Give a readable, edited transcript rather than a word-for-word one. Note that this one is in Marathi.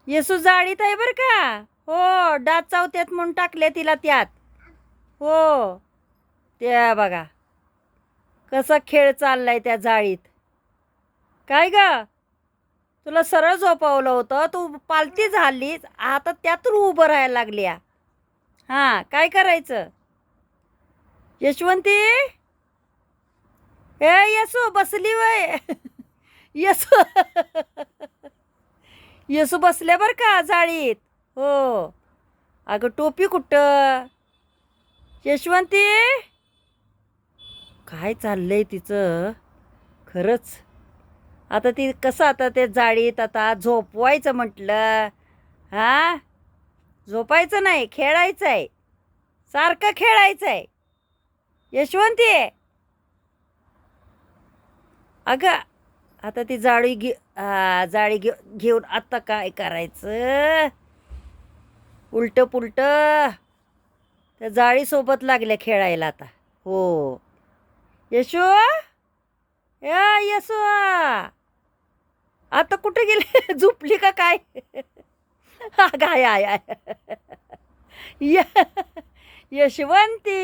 येसू जाळीत आहे बरं का. हो, डास चावत्यात म्हणून टाकले तिला त्यात. हो, त्या बघा कसा खेळ चाललाय त्या जाळीत. काय ग, तुला सरळ झोपवलं होतं, तू पालती झालीस आता त्यातून उभं राहायला लागली. हा, काय करायचं. यशवंती, ए यसू बसली वय. यसू यसू बसल्या बर का जाळीत. हो, अगं टोपी कुठं. यशवंती, काय चाललंय तिचं खरंच. आता ती कसं आता ते जाळीत आता झोपवायचं म्हटलं. हा, झोपायचं नाही, खेळायचं आहे, सारखं खेळायचं आहे. यशवंती, अगं आता ती जाळी घेऊन आता काय करायचं. उलट पुलट त्या जाळीसोबत लागल्या खेळायला आता. हो, यशू, या यसू, आता कुठे गेली. झोपली का काय. काय आय आय य- यशवंती,